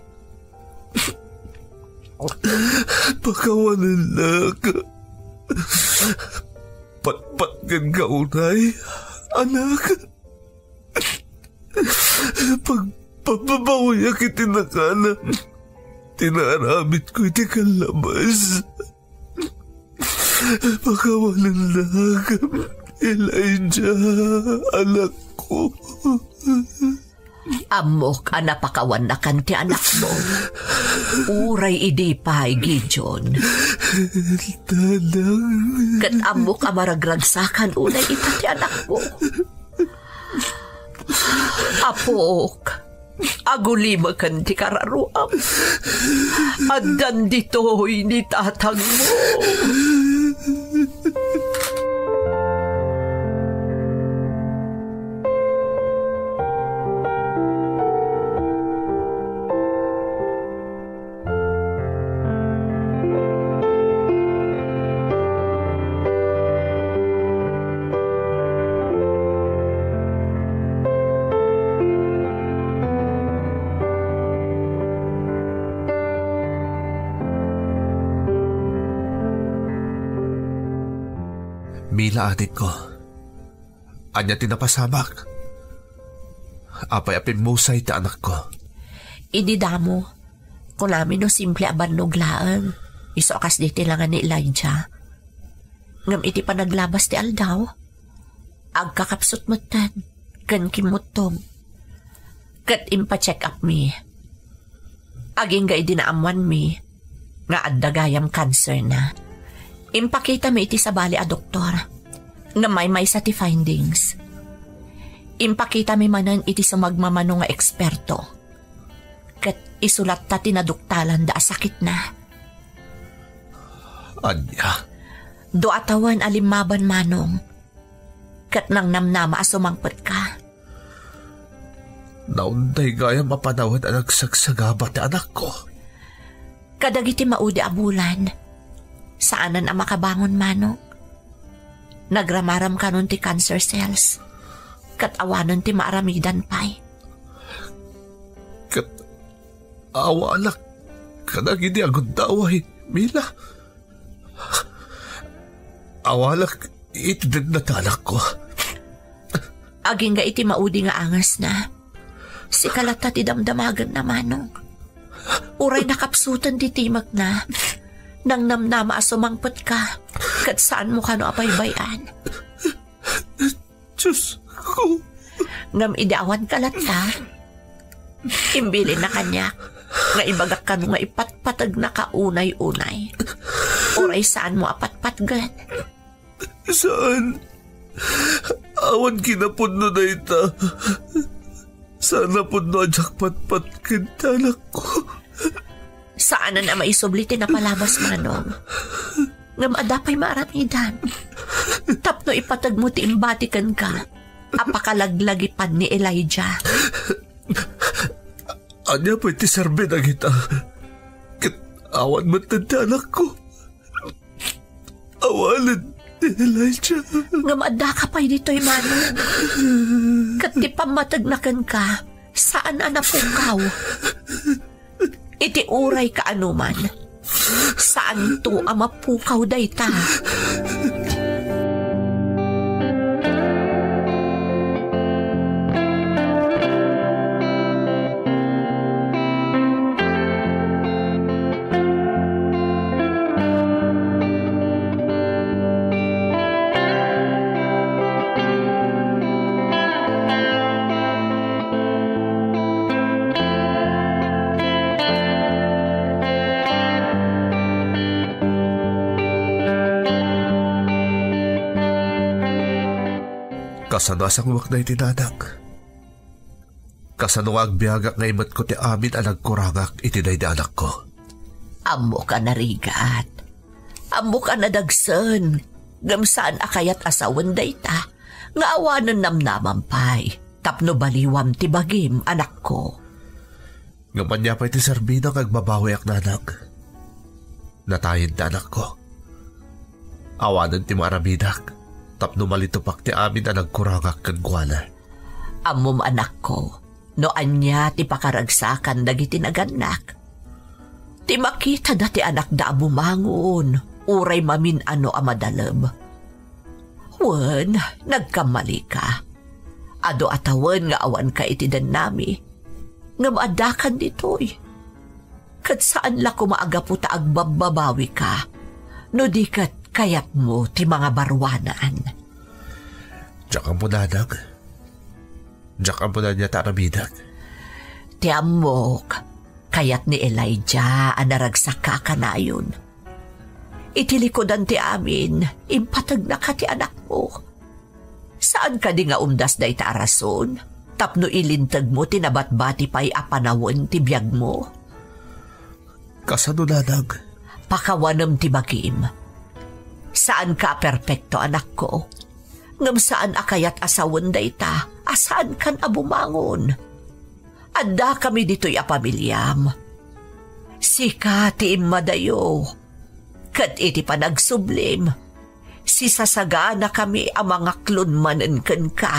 Pakawanan lang. Patpatgan ka unay, anak. Pababawi ak itinakana. Tinaramit ko iti kalabas. Pakawalan lang, Elijah, anak ko. ko. Amok ang napakawan na kan ti anak mo. Uray idi pa'y Gideon. Tanang. Kat amok ang maragragsakan unay ita ti anak mo. Apok, agulima kan ti kararuam. Addan dito'y ni tatang mo. Mila, adik ko. Anya tinapasamak. Apay-apin musay ta anak ko. Idi damo. Kung namin no simple abannog laang. Isokas di tilangan ni Elijah. Ngam iti pa naglabas ti aldaw. Agkakapsot mo tan. Kan kimutong. Kat impa-check up mi. Aging ga idinaamuan mi. Nga addagayam cancer na. Impakita mi iti sa bali a doktor nga may sa ti findings. Impakita mi manan iti sumagmamano nga eksperto. Kat isulat ta tinaduktalan da sakit na. Anya? Do atawan alimaban manong. Kat nang namnama asumangpet ka. Naunday gaya mapanawan ang nagsagsagaba ti anak ko. Kadagiti maudi abulan. Saanan ang makabangon manong? Nagramaram ka nun ti cancer cells. Kat awanon ti maaramidan pa'y. Kat awalak ka na gini agad daway, Mila. Awalak itidad na talak ko. Aging ga iti maudi nga angas na. Si kalata ti damdamagan na manong. Uray nakapsutan ti timag na. Nang namnama asumangpet ka, kat saan mo ka no apaybayan? Diyos ko. Ngam idawan kalat ka. Imbili na kanya, nga ibagak ka no nga ipatpatag na kaunay-unay. Oray saan mo apatpatgan? Saan? Awan kinapod no na ita. Sana po no ajak patpatkan talak ko. Saan na maisublitin na palabas manong? Nga maadapay maaramidan. Tapno ipatag mo ti imbatikan ka. Apakalaglagipan ni Elijah. Anya pa iti sarbe na kita. Kat awan matanda anak ko. Awalan ni Elijah. Nga maadakapay dito'y manong. Kat di pamatagnakan ka. Saan anapukaw? Iti uray ka anuman. Saan to ang mapukaw dayta? Kasano asang wak na itinanak. Kasano agbiagak nga imat ko ti amin ang nagkurangak itinay di anak ko. Amo ka narigat. Amo ka nadagsan. Gamsaan akayat asawan dayta. Nga awanan namnamampay. Tapno baliwam ti bagim anak ko. Ngaman niya pa iti sarbina kagbabawi ak nanak. Natayin ti anak ko. Awanan ti marabidak. Tapno malitupak ti amin ang nagkurangak kagwana. Amom anak ko, no anya ti pakaragsakan dagiti naganak. Ti makita dati anak da bumangon, uray mamin ano amadalem. Wen, nagkamali ka. Ado atawan nga awan ka itidan nami. Nga maadakan ditoy. Kat saan la ko maagaputa agbababawi ka, no di kat kayat mo ti mga barwanaan. Tsaka mo nanak, Diyak ang puna niya taramidag. Tiamok, kayat ni Elijah anaragsak ka kanayon. Itilikodan ti amin, impatag na ka ti anak mo. Saan ka di nga umdas day ta arason? Tapno ilintag mo tinabat-bati pa'y apanawon ti biyag mo. Kasano nanang? Pakawanam ti bagim. Saan ka perpekto anak ko? Ngam saan akayat asawon day ta? Asaan kan abumangon? Adda kami dito'y apamilyam. Sika ti imadayo. Kat iti panagsublim. Sisasaga na kami ang mga klunmanen kan ka.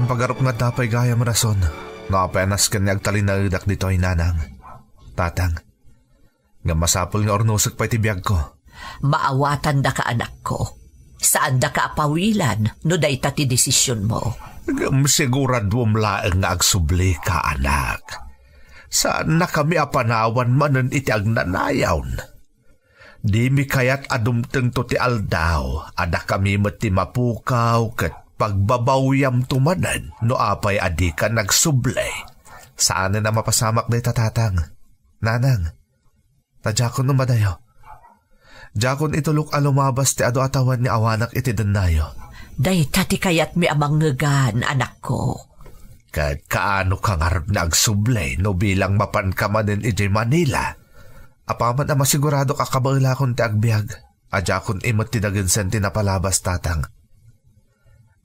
Pagarap nga tapay gayam rason. Nakapenas kanya agtalinalidak dito ay nanang. Tatang, nga masapol nga ornusok pa itibiyag ko. Maawatan da ka anak ko. Saan da ka apawilan no day tati desisyon mo? Siguraduam laeng nga agsubli ka anak. Saan na kami apanawan manen iti agnanayawn? Di mi kayat adumteng to ti aldaw. Ada kami mati mapukaw ket pagbabawyam tumanan no apay adi ka nagsublay. Saan na mapasamak day tatatang? Nanang, tajakon no madayo. Jakon itulok alumabas ti ado atawan ni awanak iti denayo. Day tati kayat mi amang ngegan anak ko. Kad kaano kang harap na agsublay no bilang mapan ka manin iti Manila. Apaman na masigurado ka kabaila kon ti agbiag. Ajakon imot ti daginsen ti napalabas tatang.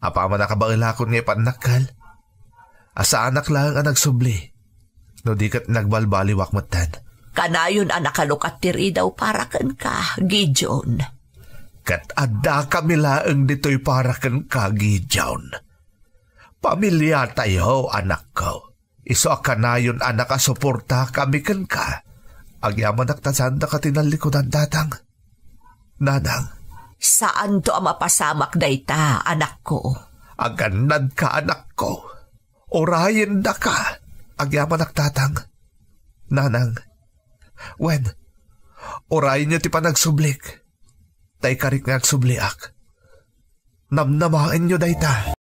Apaman na kabailakon nga ipanakal. Asa anak lang ang nagsubli. No di kat nagbalbaliwak matan. Kanayon ang nakalukat tiri daw para kan ka, Gideon. Kat ada kami laeng dito'y para kan ka, Gideon. Pamilya tayo, anak ko. Iso kanayon anak asuporta kami kan ka. Agyaman naktasanda ka tinalikodan datang. Nanang. Saan to ang mapasamak dayta, anak ko? Aganad ka, anak ko. Orayin da ka. Agyaman nagtatang. Nanang, wen, orayin niyo ti panagsublik. Tay karik nga agsubliak. Namnamain niyo dayta.